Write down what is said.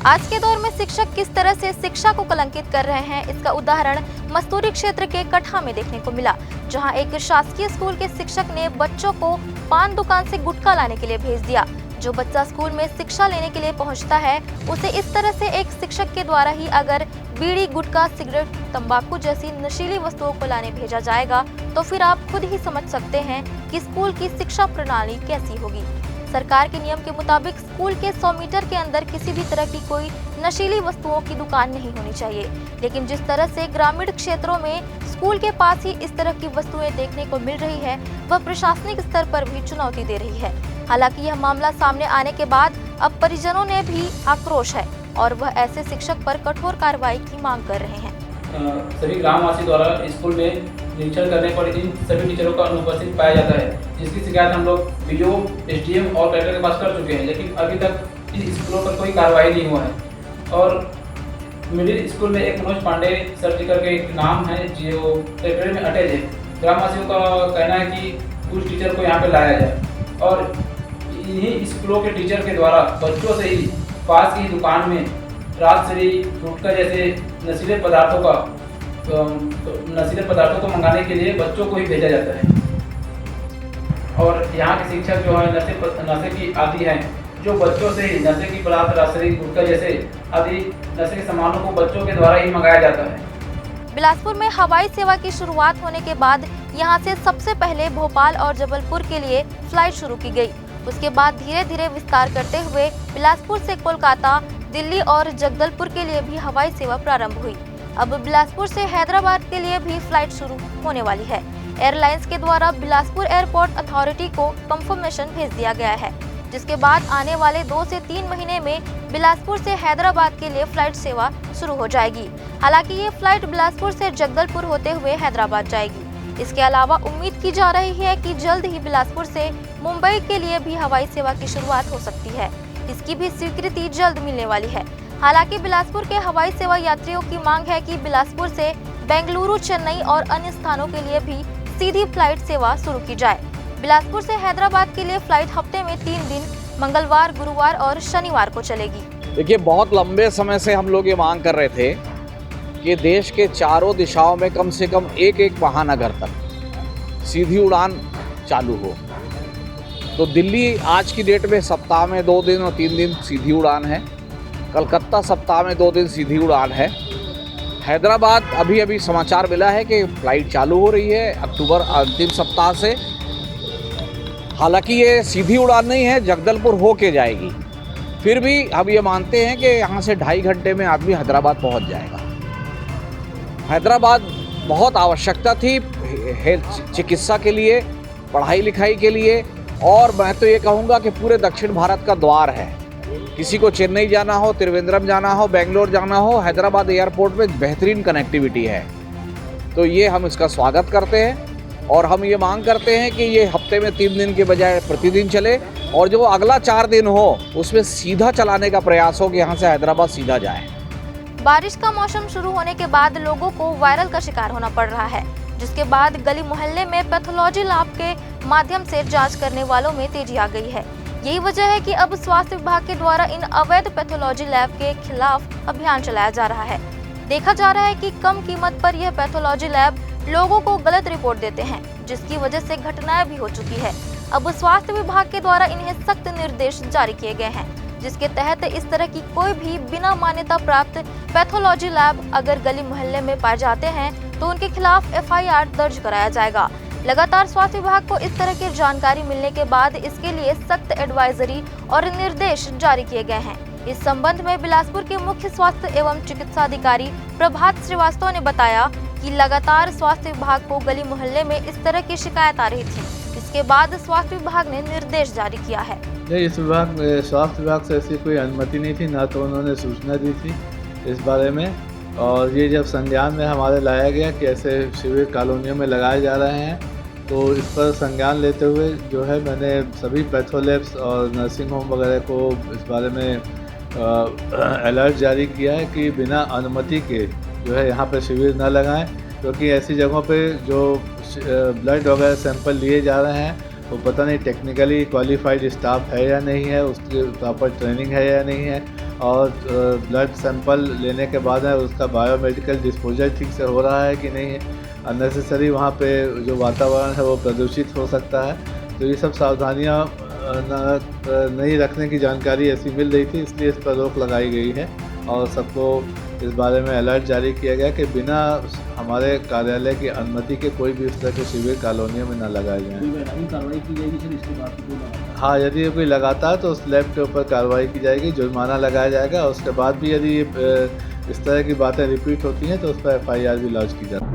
आज के दौर में शिक्षक किस तरह से शिक्षा को कलंकित कर रहे हैं, इसका उदाहरण मस्तूरी क्षेत्र के कटहा में देखने को मिला, जहां एक शासकीय स्कूल के शिक्षक ने बच्चों को पान दुकान से गुटखा लाने के लिए भेज दिया। जो बच्चा स्कूल में शिक्षा लेने के लिए पहुंचता है, उसे इस तरह से एक शिक्षक के द्वारा ही अगर बीड़ी, गुटखा, सिगरेट, तंबाकू जैसी नशीली वस्तुओं को लाने भेजा जाएगा, तो फिर आप खुद ही समझ सकते हैं कि स्कूल की शिक्षा प्रणाली कैसी होगी। सरकार के नियम के मुताबिक स्कूल के 100 मीटर के अंदर किसी भी तरह की कोई नशीली वस्तुओं की दुकान नहीं होनी चाहिए, लेकिन जिस तरह से ग्रामीण क्षेत्रों में स्कूल के पास ही इस तरह की वस्तुएं देखने को मिल रही है, वह प्रशासनिक स्तर पर भी चुनौती दे रही है। हालांकि यह मामला सामने आने के बाद अब परिजनों ने भी आक्रोश है और वह ऐसे शिक्षक पर कठोर कार्रवाई की मांग कर रहे हैं। सभी ग्रामवासी द्वारा स्कूल में निरीक्षण करने पर इन सभी टीचरों का अनुपस्थित पाया जाता है, जिसकी शिकायत हम लोग बीडीओ, एसडीएम और कलेक्टर के पास कर चुके हैं, लेकिन अभी तक इस स्कूलों पर कोई कार्रवाई नहीं हुआ है। और मिडिल स्कूल में एक मनोज पांडे सर जी करके एक नाम है जो टेरिटरी में अटैच है। ग्रामवासियों का कहना है कि उस टीचर को यहाँ पे लाया जाए और इन्हीं स्कूलों के टीचर के द्वारा बच्चों से ही पास की दुकान में राजश्री, गुटखा जैसे नशीले पदार्थों को मंगाने के लिए बच्चों को ही भेजा जाता है। और यहाँ के शिक्षक जो है नशे की आदी हैं, जो बच्चों से ही नशे की पदार्थ, राजश्री, गुटखा जैसे आदि नशे के सामानों को बच्चों के द्वारा ही मंगाया जाता है। बिलासपुर में हवाई सेवा की शुरुआत होने के बाद यहाँ से सबसे पहले भोपाल और जबलपुर के लिए फ्लाइट शुरू की गई। उसके बाद धीरे धीरे विस्तार करते हुए बिलासपुर से कोलकाता, दिल्ली और जगदलपुर के लिए भी हवाई सेवा प्रारंभ हुई। अब बिलासपुर से हैदराबाद के लिए भी फ्लाइट शुरू होने वाली है। एयरलाइंस के द्वारा बिलासपुर एयरपोर्ट अथॉरिटी को कंफर्मेशन भेज दिया गया है, जिसके बाद आने वाले 2 से 3 महीने में बिलासपुर से हैदराबाद के लिए फ्लाइट सेवा शुरू हो जाएगी। हालांकि ये फ्लाइट बिलासपुर से जगदलपुर होते हुए हैदराबाद जाएगी। इसके अलावा उम्मीद की जा रही है कि जल्द ही बिलासपुर से मुंबई के लिए भी हवाई सेवा की शुरुआत हो सकती है। इसकी भी स्वीकृति जल्द मिलने वाली है। हालांकि बिलासपुर के हवाई सेवा यात्रियों की मांग है कि बिलासपुर से बेंगलुरु, चेन्नई और अन्य स्थानों के लिए भी सीधी फ्लाइट सेवा शुरू की जाए। बिलासपुर से हैदराबाद के लिए फ्लाइट हफ्ते में 3 दिन मंगलवार, गुरुवार और शनिवार को चलेगी। देखिए, बहुत लंबे समय से हम लोग ये मांग कर रहे थे कि देश के चारों दिशाओं में कम से कम एक महानगर तक सीधी उड़ान चालू हो। तो दिल्ली आज की डेट में सप्ताह में 2 दिन और 3 दिन सीधी उड़ान है। कलकत्ता सप्ताह में 2 दिन सीधी उड़ान है। हैदराबाद अभी समाचार मिला है कि फ़्लाइट चालू हो रही है अक्टूबर अंतिम सप्ताह से। हालांकि ये सीधी उड़ान नहीं है, जगदलपुर हो के जाएगी। फिर भी हम ये मानते हैं कि यहाँ से 2.5 घंटे में आदमी हैदराबाद पहुँच जाएगा। हैदराबाद बहुत आवश्यकता थी चिकित्सा के लिए, पढ़ाई लिखाई के लिए, और मैं तो ये कहूँगा कि पूरे दक्षिण भारत का द्वार है। किसी को चेन्नई जाना हो, त्रिवेंद्रम जाना हो, बेंगलोर जाना हो, हैदराबाद एयरपोर्ट में बेहतरीन कनेक्टिविटी है। तो ये हम इसका स्वागत करते हैं और हम ये मांग करते हैं कि ये हफ्ते में 3 दिन के बजाय प्रतिदिन चले, और जो अगला 4 दिन हो उसमें सीधा चलाने का प्रयास हो कि यहाँ से हैदराबाद सीधा जाए। बारिश का मौसम शुरू होने के बाद लोगों को वायरल का शिकार होना पड़ रहा है, जिसके बाद गली मोहल्ले में पैथोलॉजी लैब के माध्यम से जांच करने वालों में तेजी आ गई है। यही वजह है कि अब स्वास्थ्य विभाग के द्वारा इन अवैध पैथोलॉजी लैब के खिलाफ अभियान चलाया जा रहा है। देखा जा रहा है कि कम कीमत पर यह पैथोलॉजी लैब लोगों को गलत रिपोर्ट देते हैं, जिसकी वजह से घटनाएं भी हो चुकी है। अब स्वास्थ्य विभाग के द्वारा इन्हें सख्त निर्देश जारी किए गए हैं, जिसके तहत इस तरह की कोई भी बिना मान्यता प्राप्त पैथोलॉजी लैब अगर गली मोहल्ले में पाए जाते हैं तो उनके खिलाफ FIR दर्ज कराया जाएगा। लगातार स्वास्थ्य विभाग को इस तरह की जानकारी मिलने के बाद इसके लिए सख्त एडवाइजरी और निर्देश जारी किए गए हैं। इस संबंध में बिलासपुर के मुख्य स्वास्थ्य एवं चिकित्सा अधिकारी प्रभात श्रीवास्तव ने बताया कि लगातार स्वास्थ्य विभाग को गली मोहल्ले में इस तरह की शिकायत आ रही थी। इसके बाद स्वास्थ्य विभाग ने निर्देश जारी किया है। इस विभाग स्वास्थ्य विभाग से ऐसी कोई अनुमति नहीं थी, ना तो उन्होंने सूचना दी थी इस बारे में। और ये जब संज्ञान में हमारे लाया गया कि ऐसे शिविर कॉलोनियों में लगाए जा रहे हैं, तो इस पर संज्ञान लेते हुए जो है मैंने सभी पैथोलैब्स और नर्सिंग होम वगैरह को इस बारे में अलर्ट जारी किया है कि बिना अनुमति के जो है यहाँ पर शिविर न लगाएं, क्योंकि ऐसी जगहों पे जो ब्लड वगैरह सैंपल लिए जा रहे हैं वो पता नहीं टेक्निकली क्वालिफाइड स्टाफ है या नहीं है, उसकी प्रॉपर ट्रेनिंग है या नहीं है, और ब्लड सैंपल लेने के बाद है उसका बायोमेडिकल डिस्पोजल ठीक से हो रहा है कि नहीं है। अननेसेसरी वहाँ पे जो वातावरण है वो प्रदूषित हो सकता है। तो ये सब सावधानियाँ नहीं रखने की जानकारी ऐसी मिल रही थी, इसलिए इस पर रोक लगाई गई है और सबको इस बारे में अलर्ट जारी किया गया कि बिना हमारे कार्यालय की अनुमति के कोई भी इस तरह के शिविर कॉलोनियों में न लगाए जाएँ। कार्रवाई की जाएगी सर इसके बाद? हाँ, यदि ये कोई लगाता है तो उस लैब के ऊपर कार्रवाई की जाएगी, जुर्माना लगाया जाएगा और उसके बाद भी यदि इस तरह की बातें रिपीट होती हैं तो उस पर FIR भी लॉन्च की जाती है।